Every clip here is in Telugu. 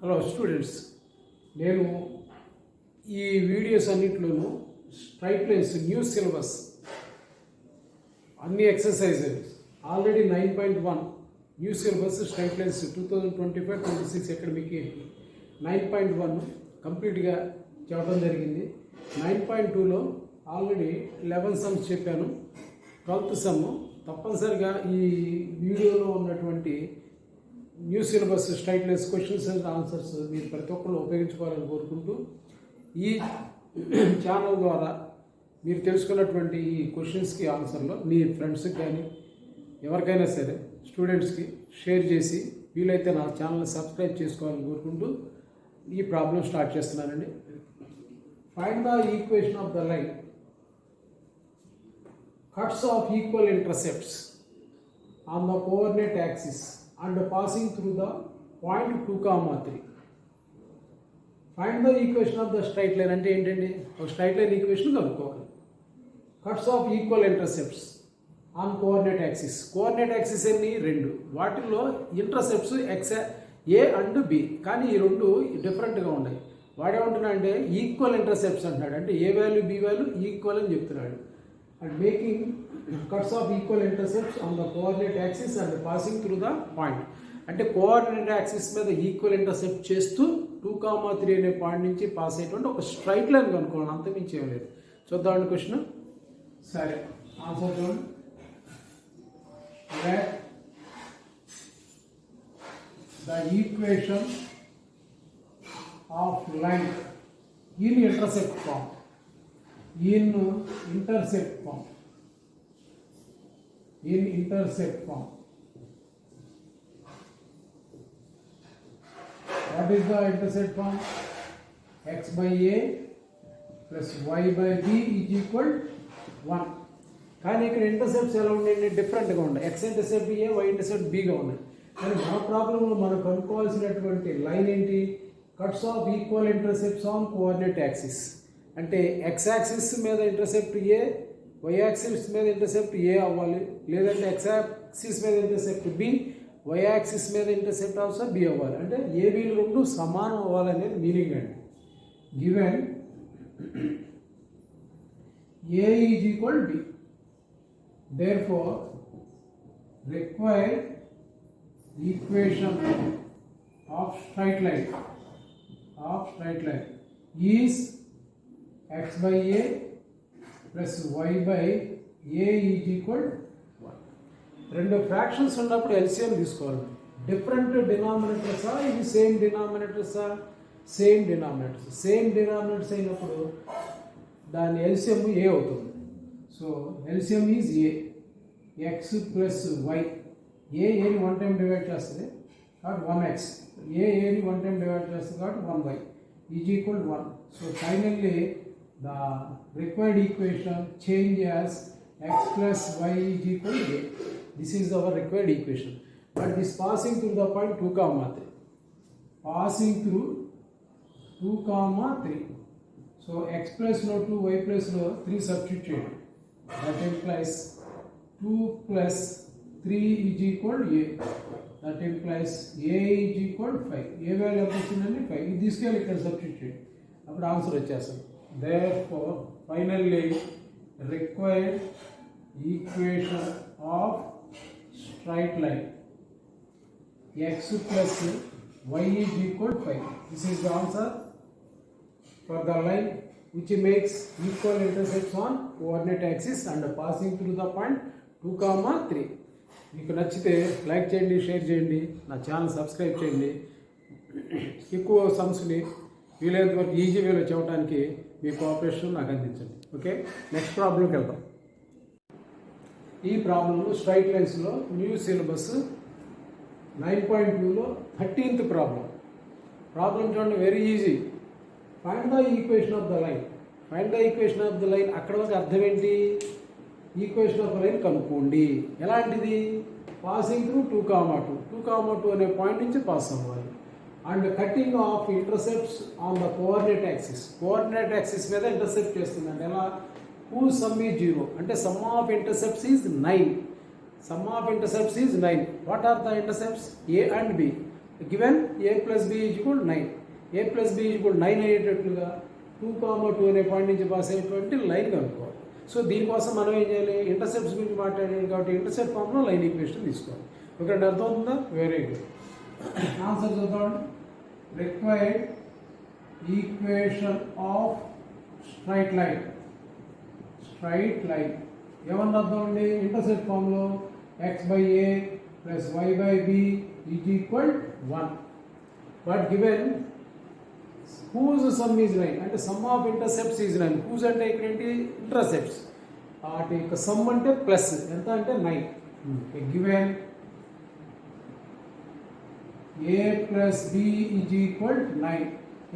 హలో స్టూడెంట్స్, నేను ఈ వీడియోస్ అన్నింటిలోనూ స్ట్రైట్ లైన్స్ న్యూ సిలబస్ అన్ని exercises already 9.1 new syllabus straight lines 2025-26 academic 9.1 కంప్లీట్గా చెప్పడం జరిగింది. 9.2లో ఆల్రెడీ 11 సమ్స్ చెప్పాను. 12th సమ్ తప్పనిసరిగా ఈ వీడియోలో ఉన్నటువంటి new syllabus straight lines questions and answers మీరు ప్రతి ఒక్కరు ఉపయోగించుకోవాలని కోరుకుంటూ, ఈ ఛానల్ ద్వారా మీరు తెలుసుకున్నటువంటి ఈ క్వశ్చన్స్కి ఆన్సర్లో మీ ఫ్రెండ్స్కి కానీ ఎవరికైనా సరే స్టూడెంట్స్కి షేర్ చేసి వీలైతే నా ఛానల్ని సబ్స్క్రైబ్ చేసుకోవాలని కోరుకుంటూ ఈ ప్రాబ్లం స్టార్ట్ చేస్తున్నానండి. Find the equation of the line cuts off equal intercepts on the coordinate axis and passing through the point 2, 3. Find the equation of the straight line అంటే ఏంటండి? ఒక స్ట్రైట్ లైన్ ఈక్వేషన్ కనుక్కోవాలి. Cuts off equal intercepts on coordinate axis. Coordinate axis ఎన్ని? 2. వాటిల్లో ఇంటర్సెప్ట్స్ ఏ అండ్ బి, కానీ ఈ రెండు డిఫరెంట్గా ఉన్నాయి. వాడేమంటున్నా అంటే ఈక్వల్ ఇంటర్సెప్ట్స్ అంటున్నాడు, అంటే ఏ వాల్యూ బి వాల్యూ ఈక్వల్ అని చెప్తున్నాడు. And making cuts of equal intercepts on the coordinate axis and passing through the point. అంటే కోఆర్డినేట్ యాక్సిస్ మీద ఈక్వల్ ఇంటర్సెప్ట్ చేస్తూ 2, 3 అనే పాయింట్ నుంచి పాస్ అయ్యేటువంటి ఒక స్ట్రైట్ లైన్ కనుక్కోవాలి, అంతమించి ఏం లేదు. చూద్దామండి క్వశ్చన్. సరే, ఆన్సర్ చూడండి. The equation of line in intercept form. In intercept form. What is the intercept form? X by A plus Y by B is equal 1. కానీ ఇక్కడ ఇంటర్సెప్ట్స్ ఎలా ఉన్నాయి? డిఫరెంట్గా ఉన్నాయి. X intercept a, y intercept బిగా ఉన్నాయి. కానీ మన ప్రాబ్లంలో మనం కనుక్కోవాల్సినటువంటి లైన్ ఏంటి? Cuts off equal intercepts on coordinate axis. అంటే ఎక్స్ యాక్సిస్ మీద ఇంటర్సెప్ట్ ఏ, వై యాక్సిస్ మీద ఇంటర్సెప్ట్ ఏ అవ్వాలి, లేదంటే ఎక్స్ యాక్సిస్ మీద ఇంటర్సెప్ట్ బి, వై యాక్సిస్ మీద ఇంటర్సెప్ట్ ఆల్సో బి అవ్వాలి. అంటే ఏబీలు రెండు సమానం అవ్వాలనేది మీనింగ్ అండి. Given a is equal b, therefore required equation of straight line is x by a plus y by a is equal 1. రెండు ఫ్రాక్షన్స్ ఉన్నప్పుడు ఎల్సిఎం తీసుకోవాలి. డిఫరెంట్ డినామినేటర్సా, ఇది సేమ్ డినామినేటర్సా? సేమ్ డినామినేటర్స్ అయినప్పుడు దాని ఎల్సిఎం ఏ అవుతుంది. So LCM is A. X plus Y, ఏని 1 టైం డివైడ్ చేస్తుంది కాబట్టి 1x, ఏని 1 టైం డివైడ్ చేస్తుంది కాబట్టి 1y is equal 1. So finally the required equation change as x plus y is equal to a. This is our required equation. But this passing through the point 2, 3. Passing through 2, 3. So x plus no 2, y plus no 3 substitute. That implies 2 plus 3 is equal to a. That implies a is equal to 5. A value of 5. This can you can substitute. Appudu answer vachestam. Therefore, finally, required equation of straight line x plus y is equal to 5. This is the answer for the line which makes equal intercepts on coordinate axis and passing through the point 2, 3. మీకు నచ్చితే లైక్ చేయండి, షేర్ చేయండి, నా ఛానల్ సబ్స్క్రైబ్ చేయండి. ఎక్కువ సమ్స్ని వీలైనంత వరకు ఈజీ వేలో చెప్పడానికి మీ కోఆపరేషన్ నాకు అందించండి. ఓకే, నెక్స్ట్ ప్రాబ్లంకి వెళ్దాం. ఈ ప్రాబ్లంలో స్ట్రైట్ లైన్స్లో న్యూ సిలబస్ 9.2లో 13th ప్రాబ్లం చూడండి. Very easy. Find the equation of the line. అక్కడ వరకు అర్థం ఏంటి? ఈక్వేషన్ ఆఫ్ ద లైన్ కనుక్కోండి. ఎలాంటిది? పాసింగ్ త్రూ 2, 2 అనే పాయింట్ నుంచి పాస్ అవ్వాలి. And cutting off intercepts on the coordinate axis మీద ఇంటర్సెప్ట్ చేస్తుందండి. ఎలా? హూ సమ్ ఈజ్ 0, అంటే sum of intercepts is 9. What are the intercepts? A and B. Given A plus B is equal 9. A plus B is equal 9 అయ్యేటట్లుగా 2, 2 అనే పాయింట్ నుంచి పాస్ అయ్యేటువంటి లైన్ కనుక్కోవాలి. సో దీనికోసం మనం ఏం చేయాలి, ఇంటర్సెప్ట్స్ గురించి మాట్లాడాలి కాబట్టి ఇంటర్సెప్ట్ ఫామ్లో లైన్ ఈక్వేషన్ తీసుకోవాలి. ఓకే, అర్థం అవుతుందా? Very good. ఆన్సర్ చూద్దామండి. Required equation of straight line. Straight line ఏమన్నా అర్థం అండి, ఇంటర్సెప్ట్ ఫామ్లో x/a plus y/b is equal 1. But given whose sum is 9 అంటే sum of intercepts is 9. whose అంటే ఇక్కడ ఏంటి, ఇంటర్సెప్ట్స్. వాటి యొక్క సమ్ అంటే ప్లస్ ఎంత అంటే 9. Given a plus b is equal 9.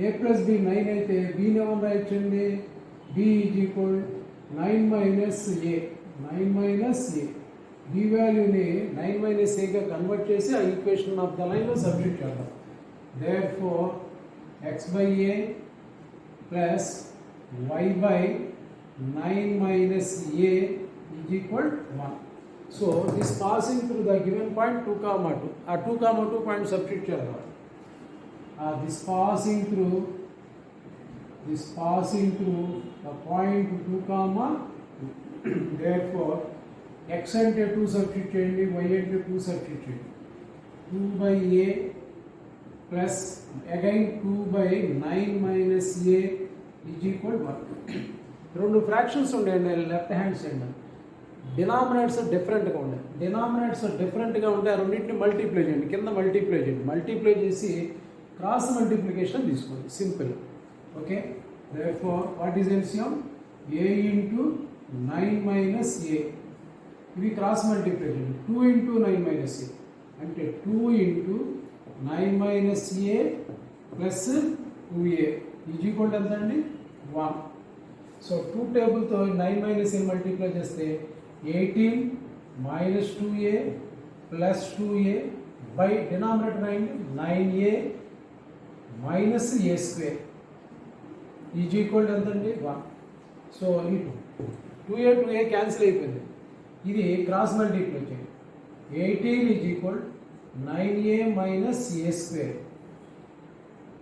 a plus b 9 అయితే b ని ఏమన్నా ఇచ్చండి, b is equal 9 minus a. 9 minus a b వాల్యూని 9 మైనస్ a గా కన్వర్ట్ చేసి ఆ ఈక్వేషన్ ఆఫ్ ద లైన్లో సబ్స్టిట్యూట్ చేద్దాం. Therefore x/a plus y/9 minus a is equal 1. So this passing through the given point 2, 2. A 2, 2 point substitute cheyalali. This passing through the point 2, 2. Therefore x ante 2 substitute cheyandi, y ante 2 substitute cheyandi. 2/a plus again 2/9 minus a is equal 1. రెండు ఫ్రాక్షన్స్ ఉండేయండి లెఫ్ట్ హ్యాండ్ సైడ్. డినామినేటర్స్ డిఫరెంట్గా ఉండే. ఆ రెండింటిని మల్టిప్లై చేయండి, కింద మల్టిప్లై చేయండి. మల్టిప్లై చేసి క్రాస్ మల్టిప్లికేషన్ తీసుకోండి, simple. Okay, therefore what is LCM, a into 9 minus a. ఇవి క్రాస్ మల్టిప్లై చేయండి. 2 ఇంటూ 9 మైనస్ a అంటే 2 into 9 minus a plus 2a is equal ఎంత అండి, 1. సో 2 టేబుల్తో 9 మైనస్ a మల్టిప్లై చేస్తే 18 minus 2a plus 2a by denominator అయింది 9a minus a square is equal ఎంత అండి, 1. సో ఈ 2a క్యాన్సిల్ అయిపోయింది. ఇది క్రాస్ మల్టిప్లై చేయండి. 18 is equal 9a minus a square.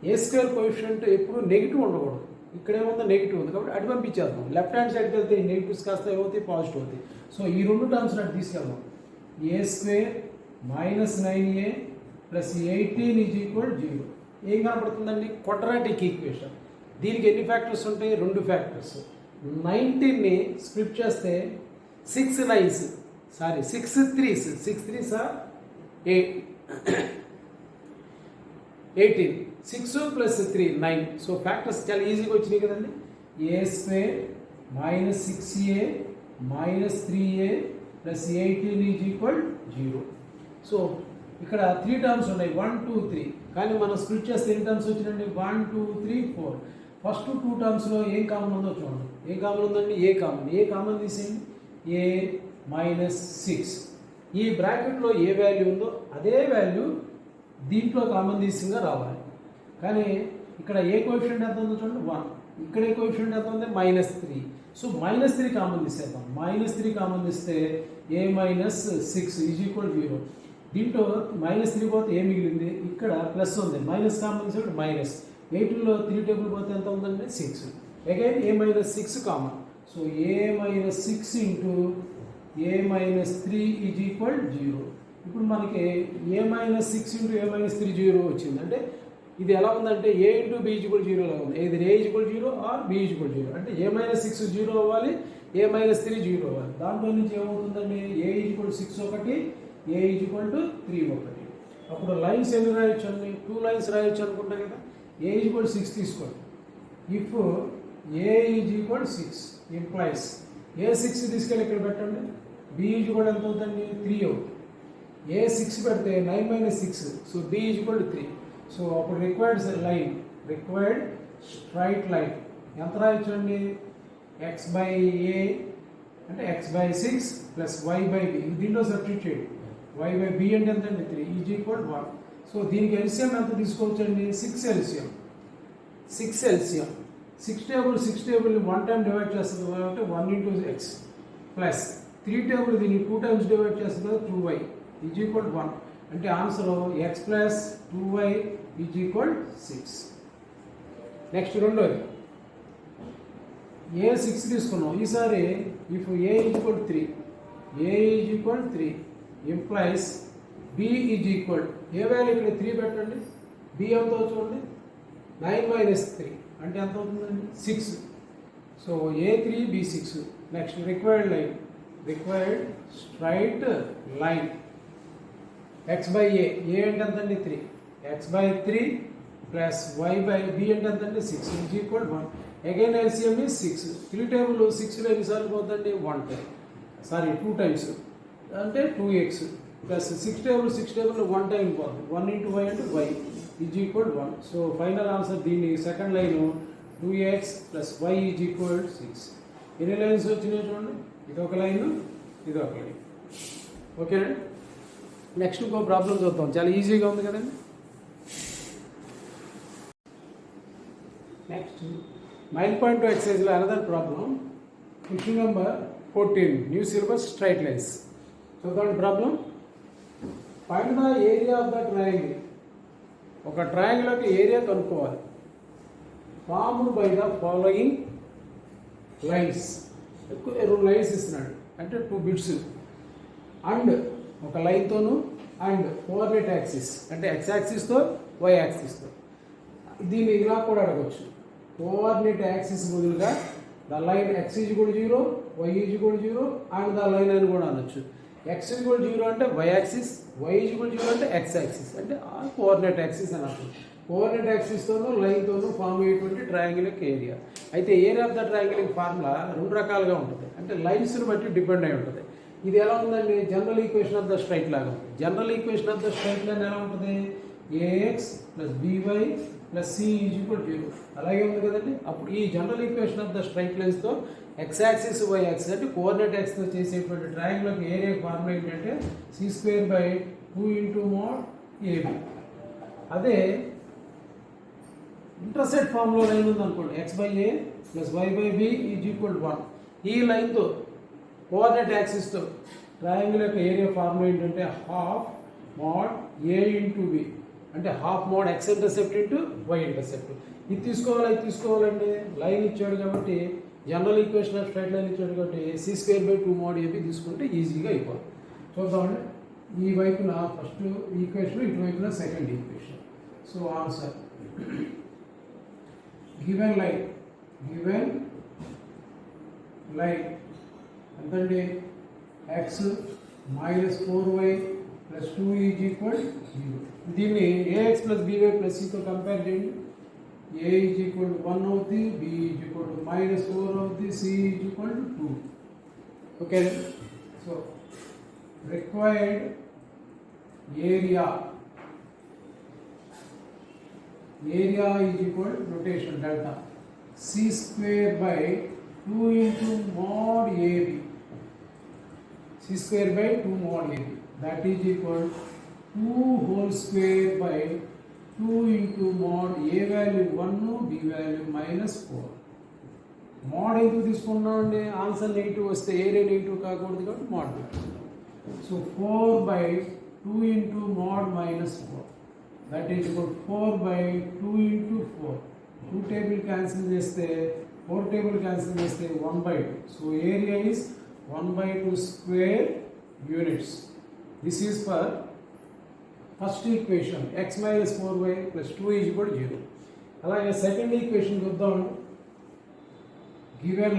A square coefficient ఎప్పుడు నెగిటివ్ ఉండకూడదు. ఇక్కడేముందో నెగిటివ్ ఉంది కాబట్టి అటు పంపించేద్దాం. లెఫ్ట్ హ్యాండ్ సైడ్కి వెళ్తే ఈ నెగిటివ్స్ కాస్త ఏమవుతాయి, పాజిటివ్ అవుతాయి. సో ఈ రెండు టర్మ్స్ అటు తీసుకెళ్దాం. a square minus 9a plus 18 is equal 0. ఏం కనపడుతుందండి, క్వాడ్రాటిక్ ఈక్వేషన్. దీనికి ఎన్ని ఫ్యాక్టర్స్ ఉంటాయి, 2 ఫ్యాక్టర్స్. 19ని స్ప్లిట్ చేస్తే 6 9s, sorry 6 3s, 6 3s are 18. 6 plus 3 9. So factors చాలా ఈజీగా వచ్చినాయి కదండి. a square minus 6a minus 3a plus 18 is equal 0. So ఇక్కడ 3 టర్మ్స్ ఉన్నాయి, 1 2 3. కానీ మనం స్ప్లిట్ చేస్తే ఎన్ని టర్మ్స్ వచ్చినండి, 1 2 3 4. ఫస్ట్ 2 టర్మ్స్లో ఏం కామన్ ఉందో చూడండి. ఏం కామన్ ఉందండి, ఏ కామన్ తీసేయండి. a minus 6. ఈ బ్రాకెట్లో ఏ వాల్యూ ఉందో అదే వాల్యూ దీంట్లో కామన్ తీసింగా రావాలి. కానీ ఇక్కడ ఏ కోఎఫిషియంట్ ఎంత ఉందో చూడండి, 1. ఇక్కడ ఏ కోఎఫిషియంట్ ఎంత ఉంది, -3. సో -3 కామన్ తీసేద్దాం. -3 కామన్ తీస్తే a మైనస్ 6 ఈజ్ ఈక్వల్ 0. దీంట్లో -3 పోతే ఏ మిగిలింది, ఇక్కడ ప్లస్ ఉంది, మైనస్ కామన్ తీసేది మైనస్. 18లో 3 టేబుల్ పోతే ఎంత ఉందండి, 6. Again a minus 6 common. So a minus 6 into a minus 3 is equal 0. ఇప్పుడు మనకి a minus 6 into a minus 3 0 వచ్చింది. అంటే ఇది ఎలా ఉందంటే a ఇంటూ b ఈక్వల్ 0 లా ఉంది. ఇది a equal 0 or b equal 0. అంటే a మైనస్ 6 0 అవ్వాలి, a మైనస్ 3 0 అవ్వాలి. దాంట్లో నుంచి ఏమవుతుందండి, a ఈక్వల్ 6 ఒకటి, a ఈక్వల్ టు 3 ఒకటి. అప్పుడు లైన్స్ ఎన్ని రాయొచ్చు అండి, 2 లైన్స్ రాయొచ్చు అనుకుంటాం కదా. a ఈక్వల్ 6 తీసుకోండి. If a is equal 6 implies a 6 తీసుకెళ్ళి ఇక్కడ పెట్టండి, b ఈక్వల్ ఎంత అవుతుంది, 3 అవుతుంది. a 6 పెడితే 9 minus 6, so b equal to 3. So అప్పుడు రిక్వైర్డ్ స్ట్రైట్ లైన్ ఎంత రాయొచ్చు అండి, x/a అంటే x/6 ప్లస్ y/b. దీంట్లో సబ్స్టిట్యూట్ చేయండి. y/b అంటే ఎంత అండి, 3 ఈజ్ ఈక్వల్ 1. సో దీనికి ఎల్సిఎం ఎంత తీసుకోవచ్చు అండి, 6 ఎల్సిఎం. 6 టేబుల్ని 1 టైం డివైడ్ చేస్తుంది కాబట్టి 1 ఇంటూ x ప్లస్ 3 టేబుల్ దీన్ని 2 టైమ్స్ డివైడ్ చేస్తుంది కదా, 2y ఈజ్ ఈక్వల్ 1. అంటే answer x plus 2y is equal 6. Next రెండోది ఏ 6 తీసుకున్నాం. ఈసారి if A is equal 3, A is equal 3 implies B is equal, A value ఇక్కడ 3 పెట్టండి, బి ఎంత చూడండి 9 మైనస్ 3 అంటే ఎంత అవుతుందండి 6. So A3 B6. Next required line, required straight line x by a, a అంటే ఎంతండి 3, x by 3 plus y by b అంటే ఎంతండి 6 is equal 1. Again LCM is 6. 3 table 6లో ఎన్నిసార్లు పోతుందండి 1 టైమ్, సారీ 2 టైమ్స్ అంటే 2x ప్లస్ 6 టేబుల్ 1 టైం పోతుంది, 1 ఇంటూ y అంటే y is equal 1. So final answer దీన్ని second line 2x plus y is equal 6. ఎన్ని లైన్స్ వచ్చినాయి చూడండి, ఇది ఒక లైన్, ఇది ఒక లైన్. ఓకేనండి. నెక్స్ట్ ఇంకో ప్రాబ్లం చూద్దాం, చాలా ఈజీగా ఉంది కదండి. నెక్స్ట్ 9.2 ఎక్సైజ్లో another problem, question number 14, new syllabus straight lines. చూద్దాం problem. Find the area of the triangle. ఒక ట్రయాంగిల్ యొక్క ఏరియా కనుక్కోవాలి. Formed by the following lines. రెండు లైన్స్ ఇస్తున్నాడు అంటే 2 బిట్స్ అండ్ ఒక లైన్తోను అండ్ కోఆర్డినేట్ యాక్సిస్ అంటే x యాక్సిస్తో y యాక్సిస్తో. దీన్ని ఇలా కూడా అడగవచ్చు, కోఆర్డినేట్ యాక్సిస్ బదులుగా the line x is equal 0, y is equal 0 and the line అని కూడా అనొచ్చు. x ఈజ్ ఈక్వల్ 0 అంటే y axis, y is equal 0 అంటే x యాక్సిస్, అంటే ఆ కోఆర్డినేట్ యాక్సిస్ అని అర్థం. కోఆర్డినేట్ యాక్సిస్తోనూ లైన్తోనూ ఫామ్ అయ్యేటువంటి ట్రయాంగిల్ యొక్క ఏరియా. అయితే area of the triangle formula 2 రకాలుగా ఉంటుంది, అంటే లైన్స్ని బట్టి డిపెండ్ అయి ఉంటుంది. ఇది ఎలా ఉందండి, general equation of the straight లాగా ఉంది. General equation of the straight line ఎలా ఉంటుంది, ax plus by plus c is equal 0 అలాగే ఉంది కదండి. అప్పుడు ఈ general equation of the straight లైన్స్తో x యాక్సిస్ y యాక్సిస్ అంటే కోఆర్డినేట్ యాక్సిస్తో చేసేటువంటి ట్రయాంగిల్ యొక్క ఏరియా ఫార్ములా ఏంటంటే c²/2 ఇంటూ మోడ్ ab. అదే ఇంటర్సెక్ట్ ఫార్ములా లైన్ ఉంది అనుకోండి, x by a plus y by b is equal 1. ఈ లైన్తో కోఆర్డినేట్ యాక్సిస్తో ట్రయాంగిల్ యొక్క ఏరియా ఫార్ములా ఏంటంటే half mode a into b అంటే half mode x intercept into y intercept. ఇది తీసుకోవాలండి. లైన్ ఇచ్చాడు కాబట్టి general equation of straight line ఇచ్చాడు కాబట్టి c²/2 మోడ్ ab తీసుకుంటే ఈజీగా అయిపోతుంది. చూద్దామండి. ఈ వైపున ఫస్ట్ ఈక్వేషన్, ఇటువైపున second equation. So answer given line ఎంతండి x minus 4y plus 2 is equal 0. దీన్ని ax ప్లస్ by ప్లస్ cతో కంపేర్ చేయండి. a ఈజ్ ఈక్వల్ 1 అవుతుంది, b ఈజ్ ఈక్వల్ మైనస్ 4 అవుతుంది, c is equal 2. Okay. So required area is equal notation delta c²/2 into mod ab, c²/2 mod ab, that is equal 2 whole square by 2 into mod a value 1, b value minus 4. mod ఎందుకు తీసుకున్నాం అండి, ఆన్సర్ నెగిటివ్ వస్తే ఏరియా నెగిటివ్ కాకూడదు కాబట్టి mod. So 4 by 2 into mod minus 4, that is equal 4 by 2 into 4. 2 table cancel చేస్తే 4 table cancel చేస్తే 1 by 2. So area is 1 by 2 square units. This is for first equation, x minus 4y plus 2 is equal to 0. అలాగే సెకండ్ ఈక్వేషన్ చూద్దాం. గివెన్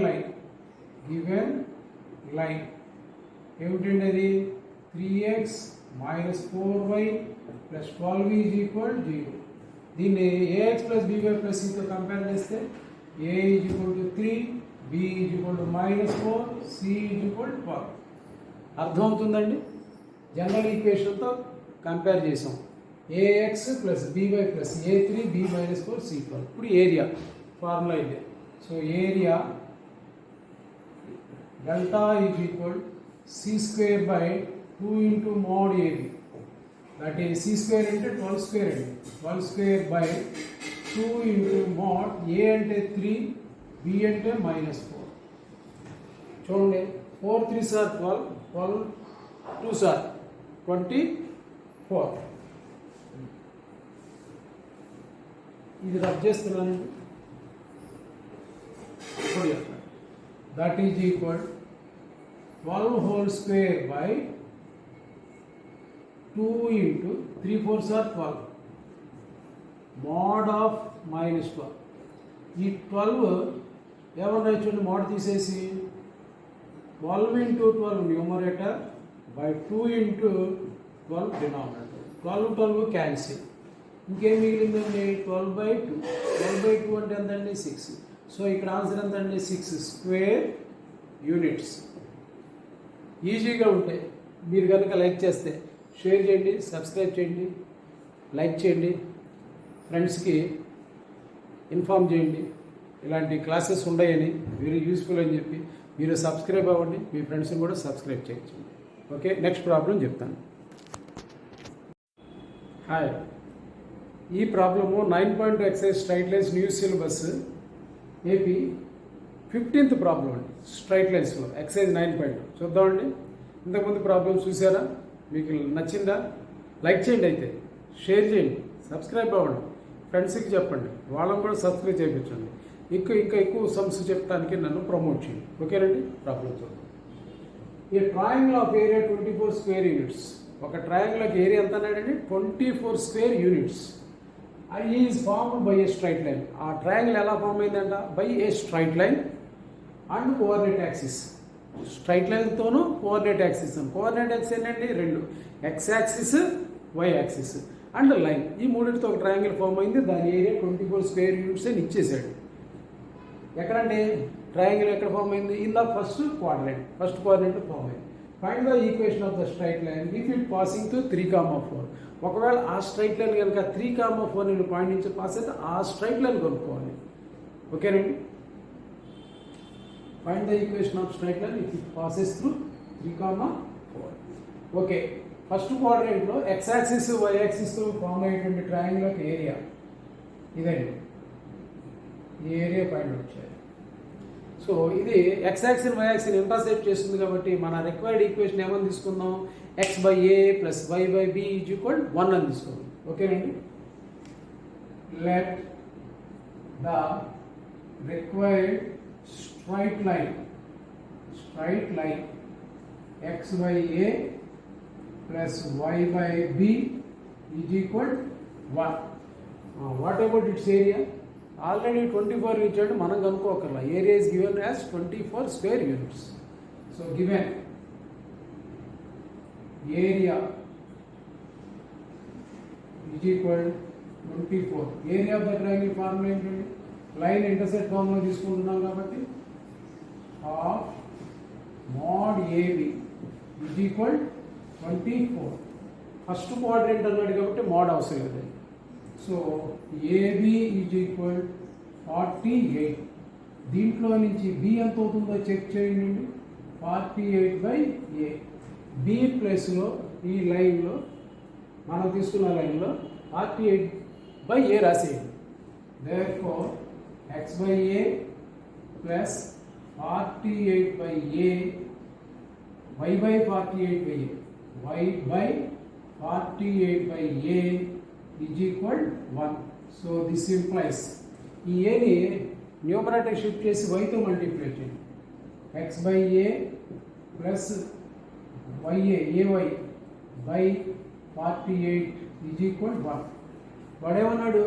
లైన్ ఏమిటండి అది, 3x minus 4y plus 12 is equal 0. దీన్ని ax ప్లస్ by ప్లస్ cతో కంపేర్ చేస్తే a is equal to 3, b is equal to minus 4, c is equal to 12. అర్థమవుతుందండి. జనరల్ ఈక్వేషన్తో కంపేర్ చేసాం. ax plus by plus a3 b minus 4 c 12. ఇప్పుడు ఏరియా ఫార్ములా ఇదే. So area delta is equal c²/2 into mod ab, that is c² అంటే 12 స్క్వేర్ అండి, 12 square by 2 into mod a అంటే 3, b అంటే మైనస్ 4. చూడండి 4 3 సార్ 12, 12 2 సార్ 24, 4. ఇది రబ్ చేస్తున్నానండి. That is equal 12 whole square by 2 into 3 4s are 12 mod of minus 12. ఈ 12 ఏమన్నా చూడండి, మోడ్ తీసేసి 12 into 12 numerator by 2 into 12 denominator. 12 12 cancel. ఇంకేం మిగిలిందండి? 12 by 2. 12 by 2 అంటే ఎంతండి? 6. సో ఇక్కడ ఆన్సర్ ఎంతండి? 6 స్క్వేర్ యూనిట్స్. ఈజీగా ఉంటాయి. మీరు కనుక లైక్ చేస్తే షేర్ చేయండి, సబ్స్క్రైబ్ చేయండి, లైక్ చేయండి, ఫ్రెండ్స్కి ఇన్ఫామ్ చేయండి. ఇలాంటి క్లాసెస్ ఉన్నాయని, వెరీ యూస్ఫుల్ అని చెప్పి మీరు సబ్స్క్రైబ్ అవ్వండి, మీ ఫ్రెండ్స్ని కూడా సబ్స్క్రైబ్ చేయించండి. ఓకే, నెక్స్ట్ ప్రాబ్లం చెప్తాను. హాయ్, ఈ problem 9.2 exercise straight lines new syllabus AP 15th problem అండి. స్ట్రైట్ లైన్స్లో ఎక్సైజ్ 9.2 చూద్దామండి. ఇంతకుముందు ప్రాబ్లమ్ చూసారా? మీకు నచ్చిందా? లైక్ చేయండి, అయితే షేర్ చేయండి, సబ్స్క్రైబ్ అవ్వండి, ఫ్రెండ్స్కి చెప్పండి, వాళ్ళని కూడా సబ్స్క్రైబ్ చేయించండి. ఇంకా ఎక్కువ సమ్స్ చెప్పడానికి నన్ను ప్రమోట్ చేయండి. ఓకేనండి, ప్రాబ్లం చూద్దాం. ఈ triangle of area 24 square units. ఒక ట్రయాంగిల్కి ఏరియా ఎంత అన్నాడండి? 24 square units. Is formed by a straight line. ఆ ట్రయాంగిల్ ఎలా ఫామ్ అయిందంట? By a straight line and coordinate axis. Straight లైన్తోనూ కోఆర్డినేట్ యాక్సిస్. కోఆర్డినేట్ యాక్సిస్ ఏంటండి? 2, x axis, y axis and line. ఈ మూడింటితో ఒక ట్రయాంగిల్ ఫామ్ అయింది. దాని ఏరియా 24 స్క్వేర్ యూనిట్స్ అని ఇచ్చేసాడు. ఎక్కడండి ట్రయాంగిల్ ఎక్కడ ఫామ్ అయింది? In the first coordinate form అయింది. Find the equation of the straight line if it passing to 3,4. ఒకవేళ ఆ స్ట్రైట్ లైన్ కనుక 3,4 నేను పాయింట్ నుంచి పాస్ అయితే ఆ స్ట్రైట్ లైన్ కనుక్కోవాలి. ఓకేనండి, find the equation of straight line if it passes through 3,4. Okay, first క్వాడ్రంట్లో ఎక్స్ యాక్సిస్, వై యాక్సిస్తో ఫామ్ అయ్యేటువంటి ట్రయాంగిల్ ఏరియా ఇదండి. ఈ ఏరియా పాయింట్ వచ్చాయి. సో ఇది x axis y axis intersect చేస్తుంది కాబట్టి మన రిక్వైర్డ్ ఈక్వేషన్ ఏమని తీసుకుందాం? X by a plus y by b is equal 1 అని తీసుకుందాం. ఓకేనండి, let the required straight line x by a plus y by b is equal 1. What about its area? Already 24 ఇచ్చాడు, మనం కనుక్కోకర్లా. Area is given as 24 square units. So given area is equal 24. Area of the triangle formula ఏంటండి? లైన్ ఇంటర్సెక్ట్ ఫార్ములా తీసుకుంటున్నాం కాబట్టి half mod a b is equal 24. First quadrant అన్నాడు కాబట్టి మోడ్ అవసరం లేదు. So a b is equal 48. దీంట్లో నుంచి బి ఎంత అవుతుందో చెక్ చేయండి. 48/a. బి ప్లస్లో ఈ లైన్లో మనం తీసుకున్న లైన్లో 48/a రాసేయండి. Therefore x/a plus 48/a y/48/a y/48/a is equal 1. So this implies ఈ ఏని న్యూమరేటర్ షిఫ్ట్ చేసి వైతో మల్టిప్లై చేయండి. x/a plus ay by 48 is equal 1. వాడేమన్నాడు?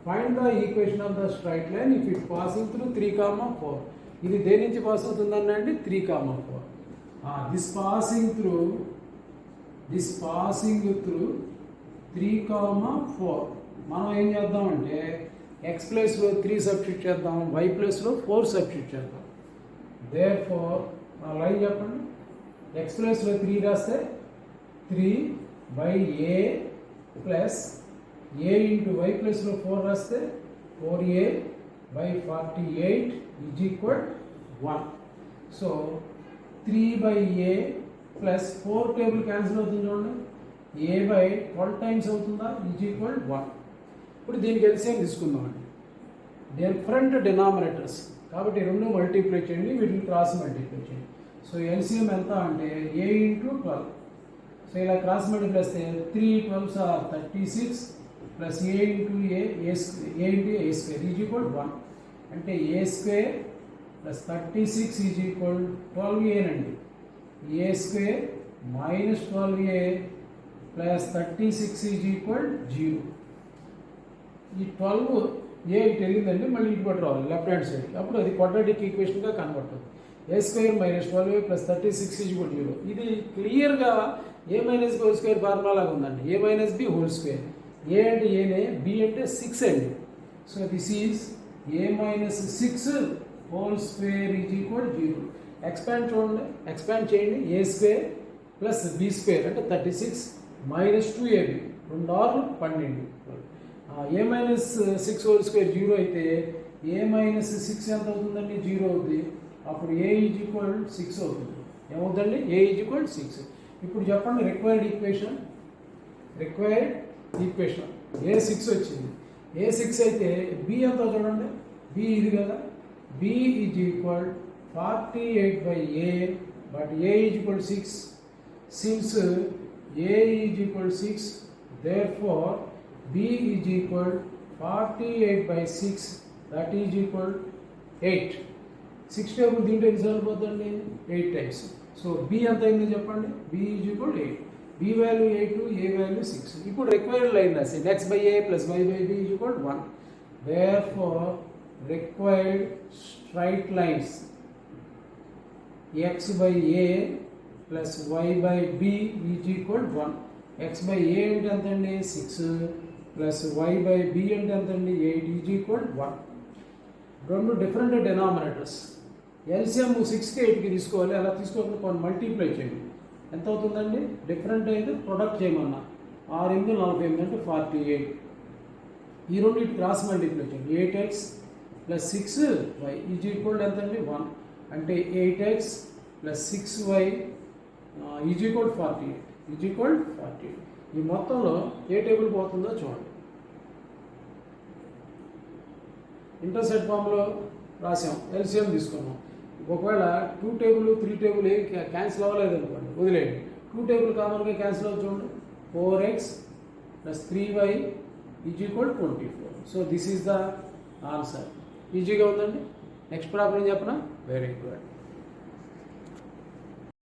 Find the equation of the straight line if it passing through 3,4. ఇది దేని నుంచి పాస్ అవుతుందన్న అండి? 3,4. This passing through 3,4. మనం ఏం చేద్దామంటే ఎక్స్ ప్లేస్లో 3 సబ్స్టిట్యూట్ చేద్దాం, వై ప్లేస్లో 4 సబ్స్టిట్యూట్ చేద్దాం. దేర్ఫోర్ లైన్ చెప్పండి. ఎక్స్ ప్లేస్లో 3 రాస్తే 3/a plus a into why ప్లేస్లో 4 రాస్తే 4a/48 is equal 1. So 3/a plus 4 table cancel అవుతుంది చూడండి. a/12 టైమ్స్ అవుతుందా? Is equal 1. ఇప్పుడు దీనికి ఎల్సిఎం తీసుకుందామండి. డిఫరెంట్ డినామినేటర్స్ కాబట్టి 2 మల్టిప్లై చేయండి, వీటిని క్రాస్ మల్టిప్లై చేయండి. సో ఎల్సిఎం ఎంత అంటే a ఇంటూ 12 సో ఇలా క్రాస్ మల్టిప్లై చేస్తే 3 12s are 36 plus a into a square is equal 1 అంటే a square plus 36 is equal 12a నండి. A square minus 12a plus 36 is equal 0. ఈ 12 ఏ ఇటు వెళ్ళిందండి, మళ్ళీ ఇటు పట్టు రావాలి లెఫ్ట్ హ్యాండ్ సైడ్, అప్పుడు అది క్వాడ్రాటిక్ ఈక్వేషన్గా కన్వర్ట్ అవుతుంది. A square minus 12a plus 36 is equal 0. ఇది క్లియర్గా a minus b whole square formula లాగా ఉందండి. A minus b whole square, a అంటే ఏనే, బి అంటే 6 అండి. So this is a minus 6 whole square is equal 0. Expand చూడండి, ఎక్స్పాండ్ చేయండి. A square plus b square అంటే 36 minus 2ab 2 6 12. A minus 6 whole square 0 అయితే ఏ మైనస్ 6 ఎంత అవుతుందండి, 0 అవుతుంది. అప్పుడు ఏ ఈజ్ ఈక్వల్ 6 అవుతుంది. ఏమవుతుందండి, ఏ ఈజ్ ఈక్వల్ 6. ఇప్పుడు చెప్పండి రిక్వైర్డ్ ఈక్వేషన్ ఏ 6 వచ్చింది. ఏ 6 అయితే బి ఎంత చూడండి, బి ఇది కదా, B is equal 48/a but A is equal 6. Since A is equal 6 therefore b is equal 48/6 that is equal 8. 6 table దీంట్లో ఎన్నిసార్లు పోతుందండి, 8 టైమ్స్. సో b ఎంత అయింది చెప్పండి, b is equal 8. b value 8, a value 6. ఇప్పుడు రిక్వైర్డ్ లైన్ రాసి x/a plus y/b is equal 1. therefore required straight lines x/a plus y/b is equal 1. x/a అంటే ఎంత అండి, 6 ప్లస్ y/b అంటే ఎంత అండి, 8 ఈజ్ ఈక్వల్ 1. రెండు డిఫరెంట్ డెనామినేటర్స్. ఎల్సిఎం 6కి 8కి తీసుకోవాలి. అలా తీసుకోకుండా కొన్ని మల్టిప్లై చేయండి. ఎంత అవుతుందండి, డిఫరెంట్ అయితే ప్రొడక్ట్ చేయమన్నా 6 8 48 అంటే 48. ఈ రెండు ఇటు క్రాస్ మల్టిప్లై చేయండి. 8x plus 6y is equal ఎంత అండి, 1. అంటే 8x plus 6y is equal 48 is equal 48. ఈ మొత్తంలో ఏ టేబుల్ పోతుందో చూడండి. ఇంటర్సెట్ ఫామ్లో రాసాం, ఎల్సిఎం తీసుకున్నాం. ఒకవేళ 2 టేబుల్ 3 టేబుల్ ఏం క్యాన్సిల్ అవ్వలేదు అనుకోండి, వదిలేయండి. 2 టేబుల్ కామన్గా క్యాన్సిల్ అవుతుంది చూడండి. 4x plus 3y is equal 24. So this is the answer. ఈజీగా ఉందండి. నెక్స్ట్ ప్రాబ్లం చెప్పనా, వెరీ గుడ్.